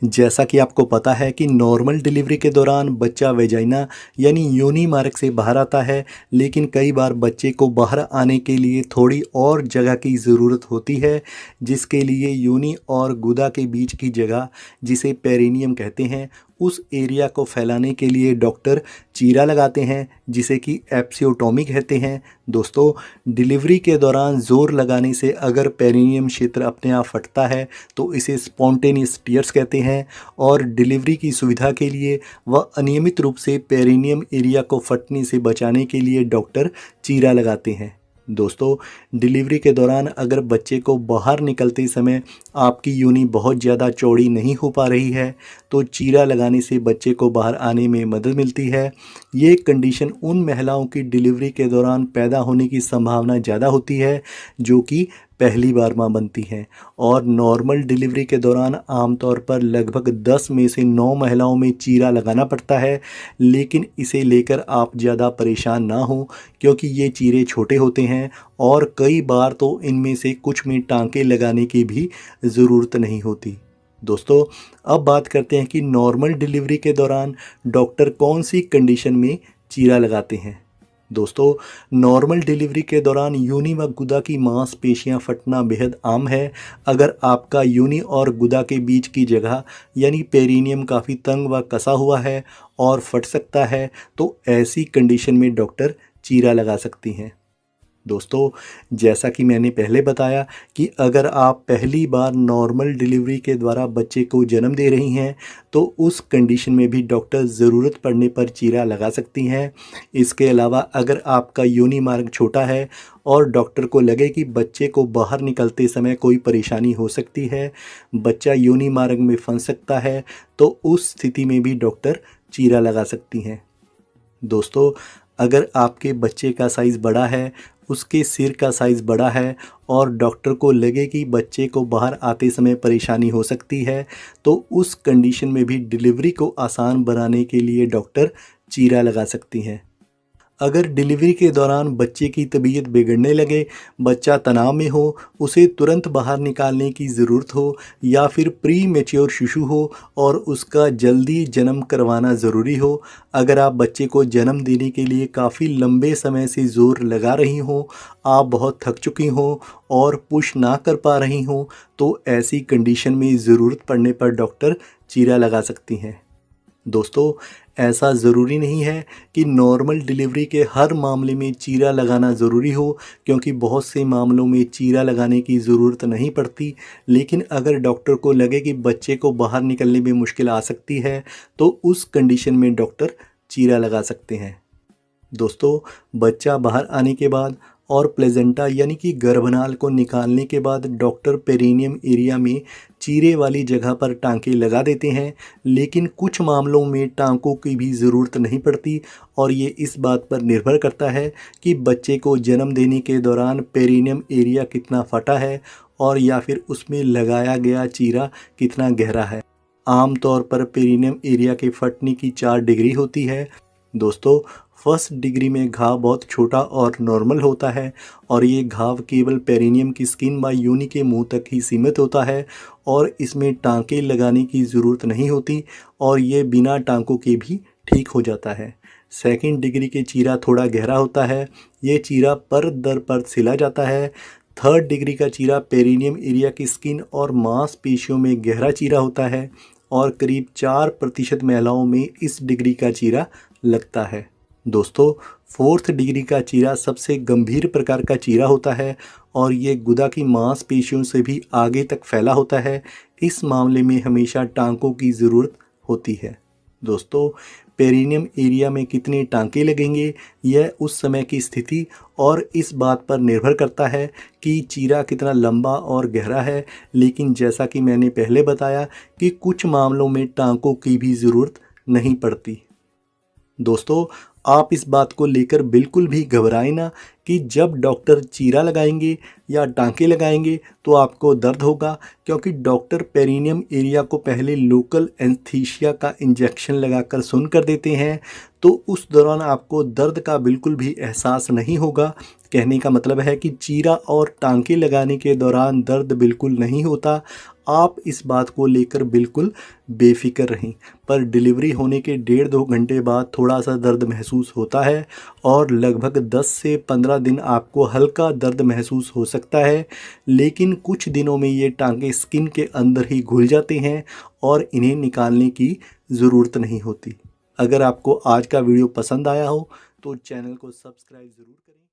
जैसा कि आपको पता है कि नॉर्मल डिलीवरी के दौरान बच्चा वेजाइना यानी योनि मार्ग से बाहर आता है, लेकिन कई बार बच्चे को बाहर आने के लिए थोड़ी और जगह की ज़रूरत होती है, जिसके लिए योनि और गुदा के बीच की जगह, जिसे पेरिनियम कहते हैं, उस एरिया को फैलाने के लिए डॉक्टर चीरा लगाते हैं, जिसे कि एप्सियोटॉमी कहते हैं। दोस्तों, डिलीवरी के दौरान ज़ोर लगाने से अगर पेरिनियम क्षेत्र अपने आप फटता है तो इसे स्पॉन्टेनियस टीयर्स कहते हैं, और डिलीवरी की सुविधा के लिए वह अनियमित रूप से पेरिनियम एरिया को फटने से बचाने के लिए डॉक्टर चीरा लगाते हैं। दोस्तों, डिलीवरी के दौरान अगर बच्चे को बाहर निकलते समय आपकी योनि बहुत ज़्यादा चौड़ी नहीं हो पा रही है तो चीरा लगाने से बच्चे को बाहर आने में मदद मिलती है। ये कंडीशन उन महिलाओं की डिलीवरी के दौरान पैदा होने की संभावना ज़्यादा होती है जो कि पहली बार मां बनती हैं, और नॉर्मल डिलीवरी के दौरान आमतौर पर लगभग 10 में से 9 महिलाओं में चीरा लगाना पड़ता है। लेकिन इसे लेकर आप ज़्यादा परेशान ना हो, क्योंकि ये चीरे छोटे होते हैं और कई बार तो इनमें से कुछ में टांके लगाने की भी ज़रूरत नहीं होती। दोस्तों, अब बात करते हैं कि नॉर्मल डिलीवरी के दौरान डॉक्टर कौन सी कंडीशन में चीरा लगाते हैं। दोस्तों, नॉर्मल डिलीवरी के दौरान योनि व गुदा की मांसपेशियां फटना बेहद आम है। अगर आपका योनि और गुदा के बीच की जगह यानी पेरिनियम काफ़ी तंग व कसा हुआ है और फट सकता है, तो ऐसी कंडीशन में डॉक्टर चीरा लगा सकती हैं। दोस्तों, जैसा कि मैंने पहले बताया कि अगर आप पहली बार नॉर्मल डिलीवरी के द्वारा बच्चे को जन्म दे रही हैं तो उस कंडीशन में भी डॉक्टर ज़रूरत पड़ने पर चीरा लगा सकती हैं। इसके अलावा अगर आपका योनि मार्ग छोटा है और डॉक्टर को लगे कि बच्चे को बाहर निकलते समय कोई परेशानी हो सकती है, बच्चा योनि मार्ग में फंस सकता है, तो उस स्थिति में भी डॉक्टर चीरा लगा सकती हैं। दोस्तों, अगर आपके बच्चे का साइज़ बड़ा है, उसके सिर का साइज़ बड़ा है और डॉक्टर को लगे कि बच्चे को बाहर आते समय परेशानी हो सकती है, तो उस कंडीशन में भी डिलीवरी को आसान बनाने के लिए डॉक्टर चीरा लगा सकती हैं। अगर डिलीवरी के दौरान बच्चे की तबीयत बिगड़ने लगे, बच्चा तनाव में हो, उसे तुरंत बाहर निकालने की ज़रूरत हो, या फिर प्री मैच्योर शिशु हो और उसका जल्दी जन्म करवाना ज़रूरी हो, अगर आप बच्चे को जन्म देने के लिए काफ़ी लंबे समय से ज़ोर लगा रही हों, आप बहुत थक चुकी हों और पुश ना कर पा रही हों, तो ऐसी कंडीशन में ज़रूरत पड़ने पर डॉक्टर चीरा लगा सकती हैं। दोस्तों, ऐसा ज़रूरी नहीं है कि नॉर्मल डिलीवरी के हर मामले में चीरा लगाना ज़रूरी हो, क्योंकि बहुत से मामलों में चीरा लगाने की ज़रूरत नहीं पड़ती। लेकिन अगर डॉक्टर को लगे कि बच्चे को बाहर निकलने में मुश्किल आ सकती है, तो उस कंडीशन में डॉक्टर चीरा लगा सकते हैं। दोस्तों, बच्चा बाहर आने के बाद और प्लेजेंटा यानी कि गर्भनाल को निकालने के बाद डॉक्टर पेरिनियम एरिया में चीरे वाली जगह पर टांके लगा देते हैं, लेकिन कुछ मामलों में टांकों की भी ज़रूरत नहीं पड़ती, और ये इस बात पर निर्भर करता है कि बच्चे को जन्म देने के दौरान पेरिनियम एरिया कितना फटा है और या फिर उसमें लगाया गया चीरा कितना गहरा है। आमतौर पर पेरिनियम एरिया के फटने की 4 डिग्री होती है। दोस्तों, फर्स्ट डिग्री में घाव बहुत छोटा और नॉर्मल होता है, और ये घाव केवल पेरिनियम की स्किन व योनि के मुंह तक ही सीमित होता है और इसमें टांके लगाने की ज़रूरत नहीं होती, और ये बिना टांकों के भी ठीक हो जाता है। सेकंड डिग्री के चीरा थोड़ा गहरा होता है, ये चीरा परत दर परत सिला जाता है। थर्ड डिग्री का चीरा पेरिनियम एरिया की स्किन और मांसपेशियों में गहरा चीरा होता है, और करीब 4% महिलाओं में इस डिग्री का चीरा लगता है। दोस्तों, फोर्थ डिग्री का चीरा सबसे गंभीर प्रकार का चीरा होता है और ये गुदा की मांसपेशियों से भी आगे तक फैला होता है। इस मामले में हमेशा टांकों की ज़रूरत होती है। दोस्तों, पेरिनियम एरिया में कितने टांके लगेंगे, यह उस समय की स्थिति और इस बात पर निर्भर करता है कि चीरा कितना लंबा और गहरा है। लेकिन जैसा कि मैंने पहले बताया कि कुछ मामलों में टांकों की भी ज़रूरत नहीं पड़ती। दोस्तों, आप इस बात को लेकर बिल्कुल भी घबराएं ना कि जब डॉक्टर चीरा लगाएंगे या टांके लगाएंगे तो आपको दर्द होगा, क्योंकि डॉक्टर पेरिनियम एरिया को पहले लोकल एनेस्थीसिया का इंजेक्शन लगाकर सुन्न कर देते हैं, तो उस दौरान आपको दर्द का बिल्कुल भी एहसास नहीं होगा। कहने का मतलब है कि चीरा और टांके लगाने के दौरान दर्द बिल्कुल नहीं होता। आप इस बात को लेकर बिल्कुल बेफिक्र रहें। पर डिलीवरी होने के 1.5-2 घंटे बाद थोड़ा सा दर्द महसूस होता है और लगभग 10 से 15 दिन आपको हल्का दर्द महसूस हो सकता है, लेकिन कुछ दिनों में ये टांके स्किन के अंदर ही घुल जाते हैं और इन्हें निकालने की ज़रूरत नहीं होती। अगर आपको आज का वीडियो पसंद आया हो तो चैनल को सब्सक्राइब ज़रूर करें।